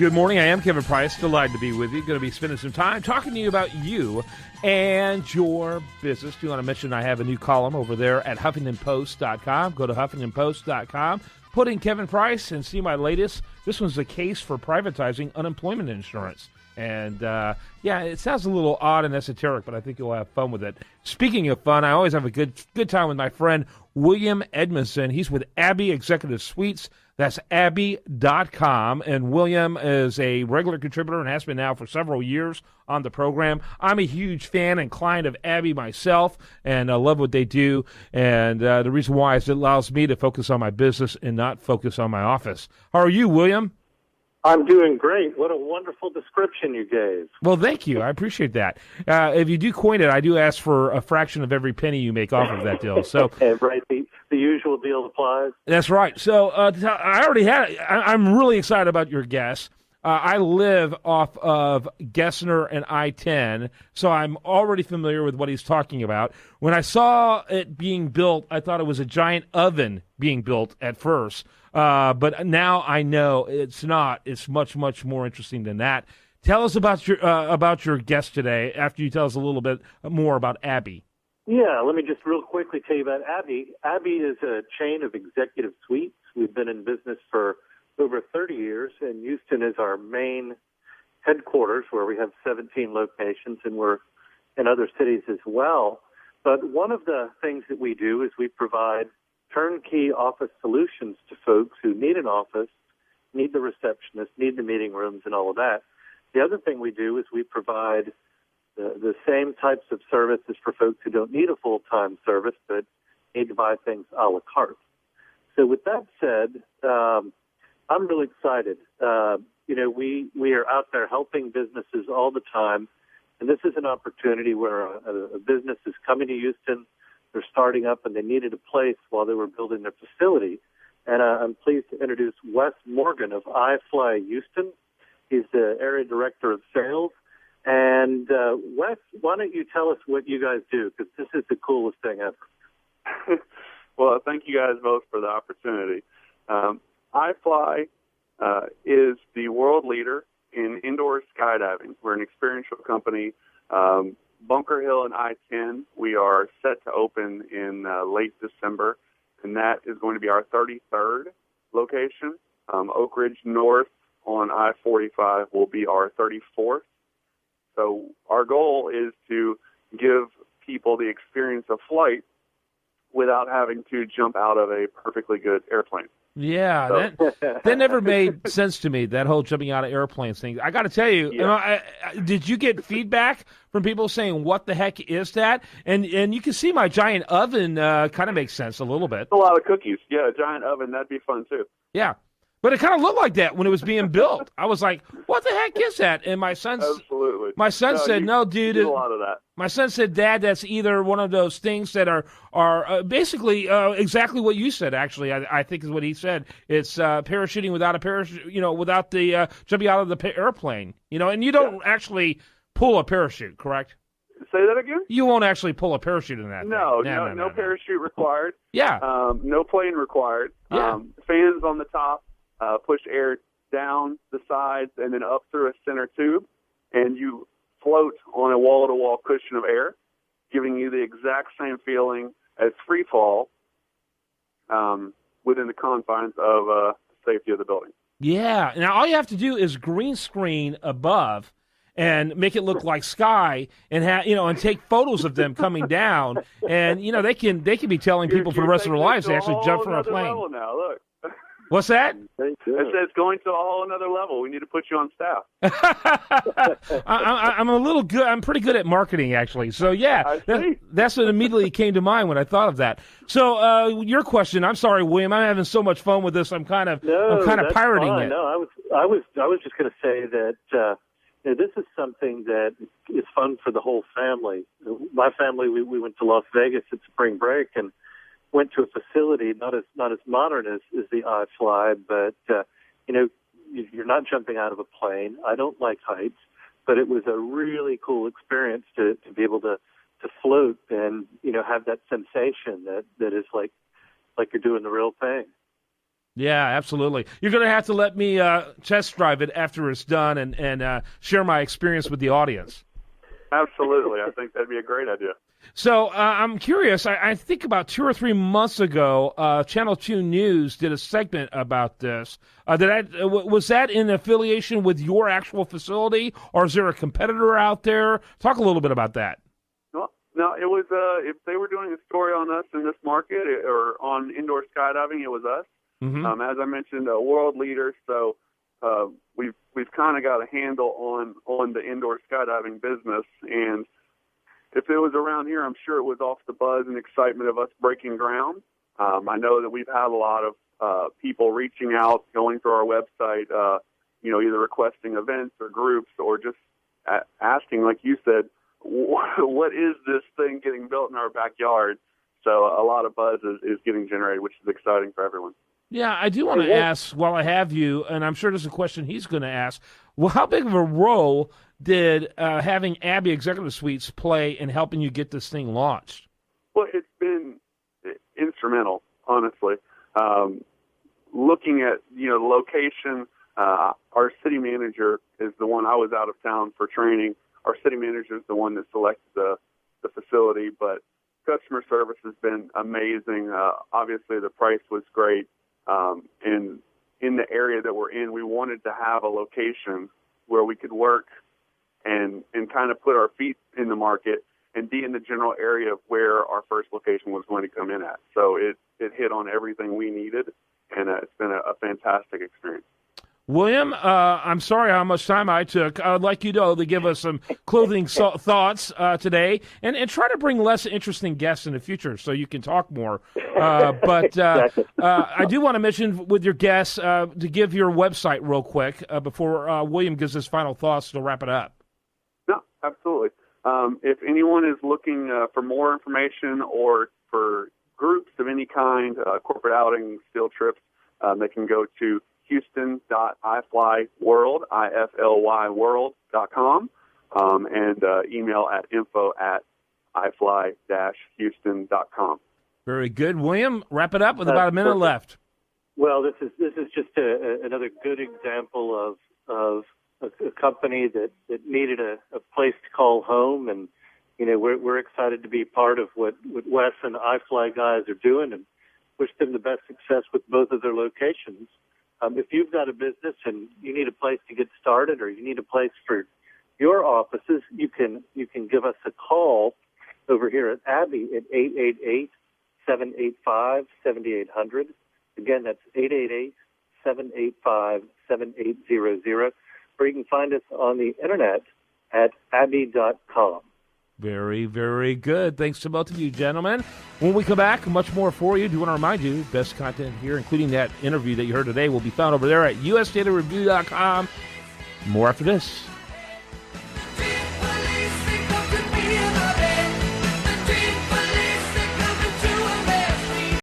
Good morning. I am Kevin Price. Delighted to be with you. Going to be spending some time talking to you about you and your business. Do you want to mention I have a new column over there at HuffingtonPost.com. Go to HuffingtonPost.com. Put in Kevin Price and see my latest. This one's a case for privatizing unemployment insurance. And, it sounds a little odd and esoteric, but I think you'll have fun with it. Speaking of fun, I always have a good time with my friend William Edmundson. He's with Abbey Executive Suites. That's Abbey.com. And William is a regular contributor and has been now for several years on the program. I'm a huge fan and client of Abbey myself, and I love what they do. And the reason why is it allows me to focus on my business and not focus on my office. How are you, William? I'm doing great. What a wonderful description you gave. Well, thank you. I appreciate that. If you do coin it, I do ask for a fraction of every penny you make off of that deal. So, right, the usual deal applies. That's right. So I already had it. I'm really excited about your guest. I live off of Gessner and I-10, so I'm already familiar with what he's talking about. When I saw it being built, I thought it was a giant oven being built at first. But now I know it's not. It's much, much more interesting than that. Tell us about your guest today after you tell us a little bit more about Abbey. Yeah, let me just real quickly tell you about Abbey. Abbey is a chain of executive suites. We've been in business for over 30 years, and Houston is our main headquarters where we have 17 locations, and we're in other cities as well. But one of the things that we do is we provide turnkey office solutions to folks who need an office, need the receptionist, need the meeting rooms, and all of that. The other thing we do is we provide the same types of services for folks who don't need a full-time service but need to buy things a la carte. So with that said, I'm really excited. We are out there helping businesses all the time, and this is an opportunity where a business is coming to Houston. They're starting up, and they needed a place while they were building their facility. And I'm pleased to introduce Wes Morgan of iFly Houston. He's the area director of sales. And Wes, why don't you tell us what you guys do, because this is the coolest thing ever. Well, thank you guys both for the opportunity. iFly is the world leader in indoor skydiving. We're an experiential company. Bunker Hill and I-10, we are set to open in late December, and that is going to be our 33rd location. Oak Ridge North on I-45 will be our 34th. So our goal is to give people the experience of flight without having to jump out of a perfectly good airplane. Yeah, that never made sense to me, that whole jumping out of airplanes thing. I got to tell you, did you get feedback from people saying, what the heck is that? And you can see my giant oven kind of makes sense a little bit. A lot of cookies. Yeah, a giant oven, that'd be fun too. Yeah, but it kind of looked like that when it was being built. I was like, what the heck is that? And my son said, no, dude. A lot of that. My son said, Dad, that's either one of those things that are basically exactly what you said, actually, I think is what he said. It's parachuting without a parachute, without the jumping out of the airplane, and you don't actually pull a parachute, correct? Say that again? You won't actually pull a parachute in that thing. No parachute required. Yeah. No plane required. Yeah. Fans on the top, push air down the sides and then up through a center tube, and you float on a wall-to-wall cushion of air, giving you the exact same feeling as free fall within the confines of safety of the building. Yeah. Now, all you have to do is green screen above and make it look like sky, and and take photos of them coming down, and they can be telling people for the rest of their lives they actually jump from a plane. Level now, look. What's that? It says going to a whole another level. We need to put you on staff. I'm a little good. I'm pretty good at marketing, actually. So yeah, that's what immediately came to mind when I thought of that. So your question. I'm sorry, William. I'm having so much fun with this. I'm kind of pirating fine. it. No, I was just going to say that this is something that is fun for the whole family. My family, we went to Las Vegas at spring break and went to a facility not as modern as the iFly, but you're not jumping out of a plane. I don't like heights, but it was a really cool experience to be able to float and have that sensation that is like you're doing the real thing. Yeah, absolutely. You're going to have to let me test drive it after it's done and share my experience with the audience. Absolutely. I think that'd be a great idea. So I'm curious. I think about 2 or 3 months ago, Channel 2 News did a segment about this. Was that in affiliation with your actual facility, or is there a competitor out there? Talk a little bit about that. No, it was if they were doing a story on us in this market or on indoor skydiving, it was us. Mm-hmm. As I mentioned, a world leader, so we've kind of got a handle on the indoor skydiving business. And if it was around here, I'm sure it was off the buzz and excitement of us breaking ground. I know that we've had a lot of people reaching out, going through our website, either requesting events or groups or just asking, like you said, what is this thing getting built in our backyard? So a lot of buzz is getting generated, which is exciting for everyone. Yeah, I do want to ask, while I have you, and I'm sure this is a question he's going to ask, well, how big of a role did having Abbey Executive Suites play in helping you get this thing launched? Well, it's been instrumental, honestly. Looking at, the location, our city manager is the one. I was out of town for training. Our city manager is the one that selected the facility, but customer service has been amazing. Obviously, the price was great. And in the area that we're in, we wanted to have a location where we could work and kind of put our feet in the market and be in the general area of where our first location was going to come in at. So it hit on everything we needed, and it's been a fantastic experience. William, I'm sorry how much time I took. I'd like you to give us some clothing thoughts today and try to bring less interesting guests in the future so you can talk more. But I do want to mention with your guests to give your website real quick before William gives his final thoughts to wrap it up. No, absolutely. If anyone is looking for more information or for groups of any kind, corporate outings, field trips, they can go to Houston.iflyworld, iflyworld.com, and email at info@ifly-houston.com. Very good. William, wrap it up with about a minute left. Well, this is just another good example of a company that needed a place to call home, and we're excited to be part of what Wes and iFly guys are doing, and wish them the best success with both of their locations. If you've got a business and you need a place to get started, or you need a place for your offices, you can give us a call over here at Abbey at 888-785-7800. Again, that's 888-785-7800. Or you can find us on the internet at abbey.com. Very, very good. Thanks to both of you, gentlemen. When we come back, much more for you. Do want to remind you, best content here, including that interview that you heard today, will be found over there at usdatareview.com. More after this.